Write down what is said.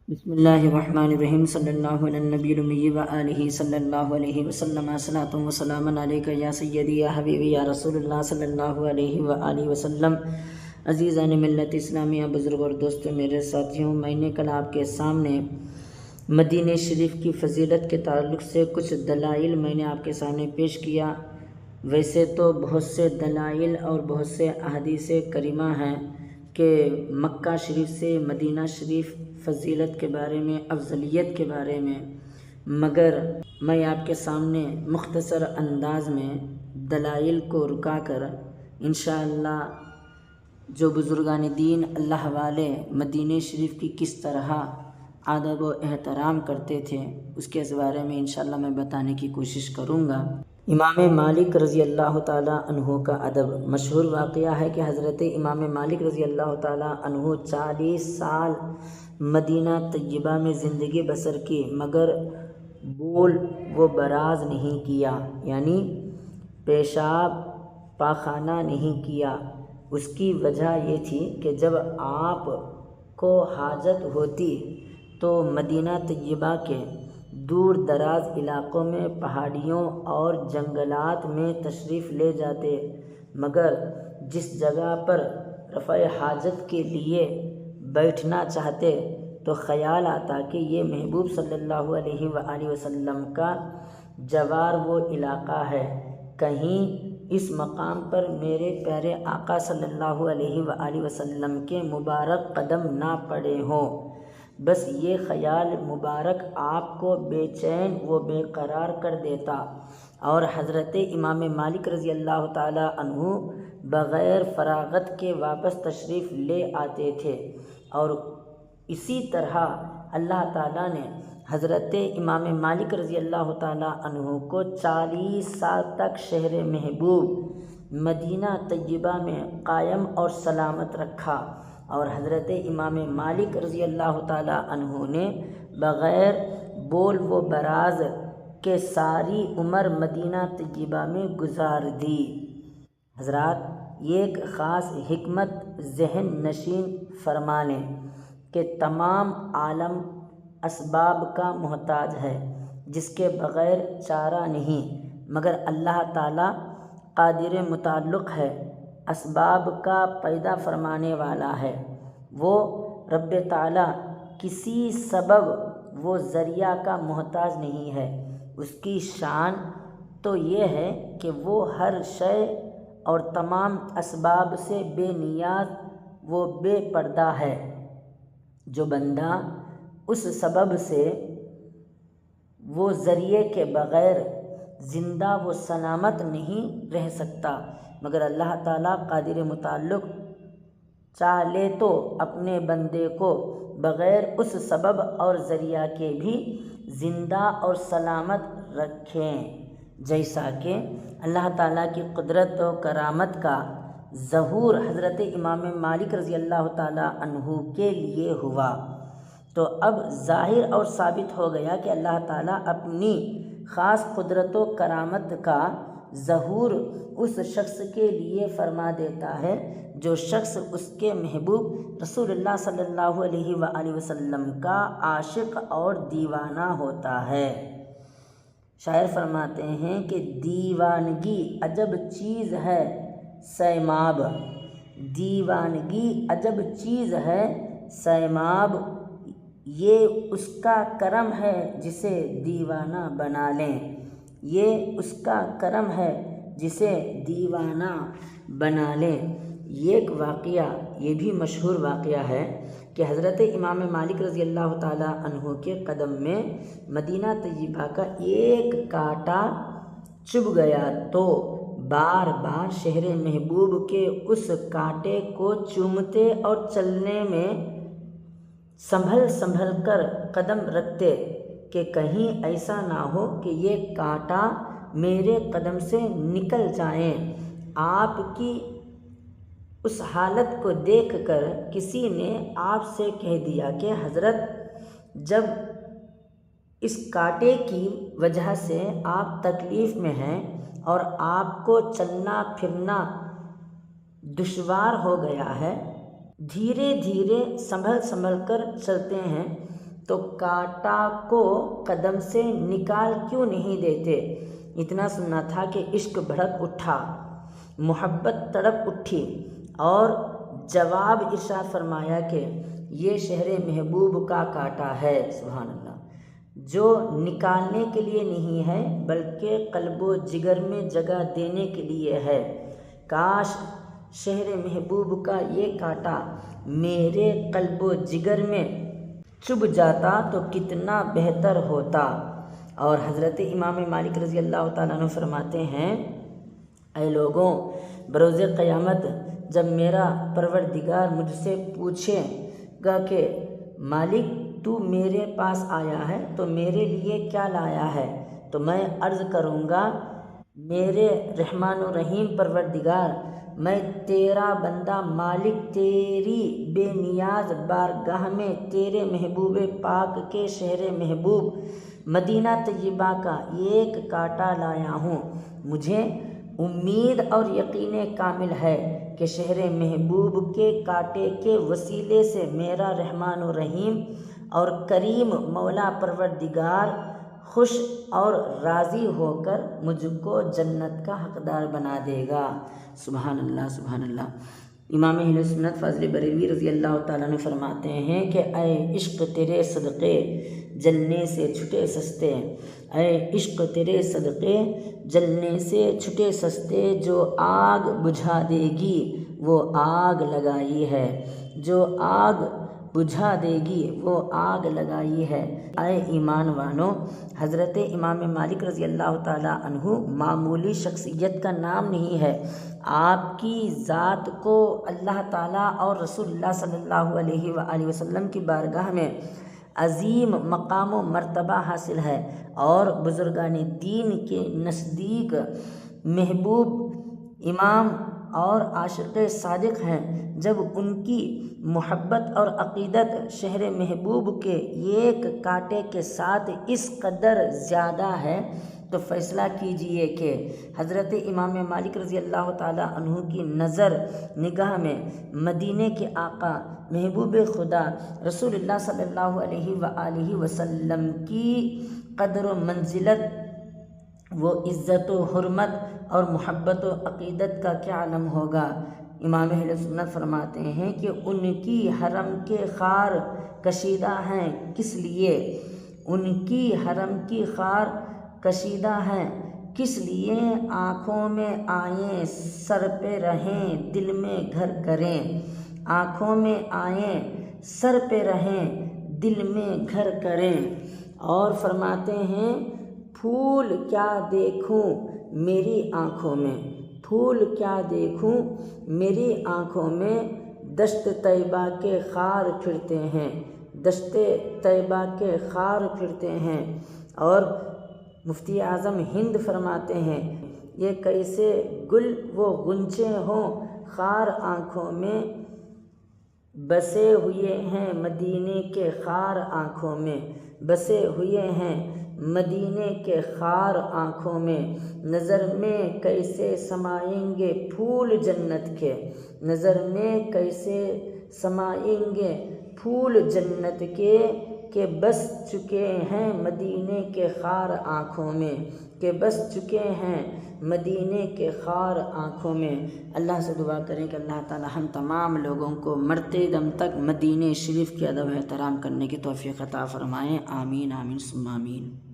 بسم اللہ الرحمن الرحیم صلی اللہ علی النبی الامی و آلہ صلی اللہ علیہ وسلم صلاۃ و سلام علیک یا سیدی یا حبیبی یا رسول اللہ صلی اللہ علیہ وآلہ وسلم۔ عزیزان ملت اسلامیہ، بزرگ اور دوستوں، میرے ساتھیوں، میں نے کل آپ کے سامنے مدینہ شریف کی فضیلت کے تعلق سے کچھ دلائل میں نے آپ کے سامنے پیش کیا۔ ویسے تو بہت سے دلائل اور بہت سے احادیث کریمہ ہیں کہ مکہ شریف سے مدینہ شریف فضیلت کے بارے میں، افضلیت کے بارے میں، مگر میں آپ کے سامنے مختصر انداز میں دلائل کو رکا کر انشاءاللہ جو بزرگان دین اللہ والے مدینہ شریف کی کس طرح ادب و احترام کرتے تھے اس کے بارے میں انشاءاللہ میں بتانے کی کوشش کروں گا۔ امام مالک رضی اللہ تعالیٰ عنہ کا ادب۔ مشہور واقعہ ہے کہ حضرت امام مالک رضی اللہ تعالیٰ عنہ 40 سال مدینہ طیبہ میں زندگی بسر کی، مگر بول و براز نہیں کیا، یعنی پیشاب پاخانہ نہیں کیا۔ اس کی وجہ یہ تھی کہ جب آپ کو حاجت ہوتی تو مدینہ طیبہ کے دور دراز علاقوں میں، پہاڑیوں اور جنگلات میں تشریف لے جاتے، مگر جس جگہ پر رفع حاجت کے لیے بیٹھنا چاہتے تو خیال آتا کہ یہ محبوب صلی اللہ علیہ وآلہ وسلم کا جوار وہ علاقہ ہے، کہیں اس مقام پر میرے پیارے آقا صلی اللہ علیہ وآلہ وسلم کے مبارک قدم نہ پڑے ہوں۔ بس یہ خیال مبارک آپ کو بے چین و بے قرار کر دیتا، اور حضرت امام مالک رضی اللہ تعالیٰ عنہ بغیر فراغت کے واپس تشریف لے آتے تھے، اور اسی طرح اللہ تعالیٰ نے حضرت امام مالک رضی اللہ تعالیٰ عنہ کو 40 سال تک شہر محبوب مدینہ طیبہ میں قائم اور سلامت رکھا، اور حضرت امام مالک رضی اللہ تعالیٰ عنہ نے بغیر بول و براز کے ساری عمر مدینہ طیبہ میں گزار دی۔ حضرات، ایک خاص حکمت ذہن نشین فرما لیں کہ تمام عالم اسباب کا محتاج ہے جس کے بغیر چارہ نہیں، مگر اللہ تعالیٰ قادر متعلق ہے، اسباب کا پیدا فرمانے والا ہے۔ وہ رب تعالیٰ کسی سبب و ذریعہ کا محتاج نہیں ہے۔ اس کی شان تو یہ ہے کہ وہ ہر شے اور تمام اسباب سے بے نیاز و بے پردہ ہے۔ جو بندہ اس سبب سے وہ ذریعے کے بغیر زندہ و سلامت نہیں رہ سکتا، مگر اللہ تعالیٰ قادر متعلق چاہ لے تو اپنے بندے کو بغیر اس سبب اور ذریعہ کے بھی زندہ اور سلامت رکھیں، جیسا کہ اللہ تعالیٰ کی قدرت و کرامت کا ظہور حضرت امام مالک رضی اللہ تعالیٰ عنہ کے لیے ہوا۔ تو اب ظاہر اور ثابت ہو گیا کہ اللہ تعالیٰ اپنی خاص قدرت و کرامت کا ظہور اس شخص کے لیے فرما دیتا ہے جو شخص اس کے محبوب رسول اللہ صلی اللہ علیہ وآلہ وسلم کا عاشق اور دیوانہ ہوتا ہے۔ شاعر فرماتے ہیں کہ دیوانگی عجب چیز ہے سیماب، دیوانگی عجب چیز ہے سیماب، یہ اس کا کرم ہے جسے دیوانہ بنا لیں، یہ اس کا کرم ہے جسے دیوانہ بنا لیں۔ ایک واقعہ یہ بھی مشہور واقعہ ہے کہ حضرت امام مالک رضی اللہ تعالیٰ عنہ کے قدم میں مدینہ طیبہ کا ایک کانٹا چبھ گیا تو بار بار شہر محبوب کے اس کانٹے کو چومتے اور چلنے میں سنبھل سنبھل کر قدم رکھتے کہ کہیں ایسا نہ ہو کہ یہ کانٹا میرے قدم سے نکل جائیں۔ آپ کی اس حالت کو دیکھ کر کسی نے آپ سے کہہ دیا کہ حضرت، جب اس کانٹے کی وجہ سے آپ تکلیف میں ہیں اور آپ کو چلنا پھرنا دشوار ہو گیا ہے، دھیرے دھیرے سنبھل سنبھل کر چلتے ہیں تو کانٹا کو قدم سے نکال کیوں نہیں دیتے؟ اتنا سننا تھا کہ عشق بھڑک اٹھا، محبت تڑپ اٹھی، اور جواب ارشاد فرمایا کہ یہ شہر محبوب کا کانٹا ہے، سبحان اللہ، جو نکالنے کے لیے نہیں ہے بلکہ قلب و جگر میں جگہ دینے کے لیے ہے۔ کاش شہر محبوب کا یہ کانٹا میرے قلب و جگر میں چبھ جاتا تو کتنا بہتر ہوتا۔ اور حضرت امام مالک رضی اللہ تعالیٰ عنہ فرماتے ہیں، اے لوگوں، بروز قیامت جب میرا پروردگار مجھ سے پوچھے گا کہ مالک تو میرے پاس آیا ہے تو میرے لیے کیا لایا ہے، تو میں عرض کروں گا، میرے رحمان و رحیم پروردگار، میں تیرا بندہ مالک تیری بے نیاز بارگاہ میں تیرے محبوب پاک کے شہر محبوب مدینہ طیبہ کا ایک کانٹا لایا ہوں۔ مجھے امید اور یقین کامل ہے کہ شہر محبوب کے کانٹے کے وسیلے سے میرا رحمان و رحیم اور کریم مولا پروردگار خوش اور راضی ہو کر مجھ کو جنت کا حقدار بنا دے گا۔ سبحان اللہ، سبحان اللہ۔ امام اہل سنت فاضل بریلوی رضی اللہ تعالیٰ عنہ فرماتے ہیں کہ اے عشق تیرے صدقے جلنے سے چھٹے سستے، اے عشق تیرے صدقے جلنے سے چھٹے سستے، جو آگ بجھا دے گی وہ آگ لگائی ہے، جو آگ بجھا دے گی وہ آگ لگائی ہے۔ اے ایمان والو، حضرت امام مالک رضی اللہ تعالیٰ عنہ معمولی شخصیت کا نام نہیں ہے، آپ کی ذات کو اللہ تعالیٰ اور رسول اللہ صلی اللہ علیہ وآلہ وسلم کی بارگاہ میں عظیم مقام و مرتبہ حاصل ہے، اور بزرگان دین کے نزدیک محبوب امام اور عاشق صادق ہیں۔ جب ان کی محبت اور عقیدت شہر محبوب کے ایک کانٹے کے ساتھ اس قدر زیادہ ہے تو فیصلہ کیجئے کہ حضرت امام مالک رضی اللہ تعالیٰ عنہ کی نگاہ میں مدینے کے آقا محبوب خدا رسول اللہ صلی اللہ علیہ وآلہ وسلم کی قدر و منزلت، وہ عزت و حرمت اور محبت و عقیدت کا کیا علم ہوگا۔ امام اہل سنت فرماتے ہیں کہ ان کی حرم کے خار کشیدہ ہیں، کس لیے؟ ان کی حرم کی خار کشیدہ ہیں کس لیے؟ آنکھوں میں آئیں سر پہ رہیں دل میں گھر کریں، آنکھوں میں آئیں سر پہ رہیں دل میں گھر کریں۔ اور فرماتے ہیں، پھول کیا دیکھوں میری آنکھوں میں، پھول کیا دیکھوں میری آنکھوں میں، دشت طیبہ کے خار پھرتے ہیں، دشت طیبہ کے خار پھرتے ہیں۔ اور مفتی اعظم ہند فرماتے ہیں، یہ کیسے گل و غنچے ہوں خار آنکھوں میں، بسے ہوئے ہیں مدینے کے خار آنکھوں میں، بسے ہوئے ہیں مدینے کے خار آنکھوں میں۔ نظر میں کیسے سمائیں گے پھول جنت کے، نظر میں کیسے سمائیں گے پھول جنت کے، کہ بس چکے ہیں مدینے کے خار آنکھوں میں، کہ بس چکے ہیں مدینے کے خار آنکھوں میں۔ اللہ سے دعا کریں کہ اللہ تعالی ہم تمام لوگوں کو مرتے دم تک مدینہ شریف کے ادب و احترام کرنے کی توفیق عطا فرمائیں۔ آمین آمین ثم آمین۔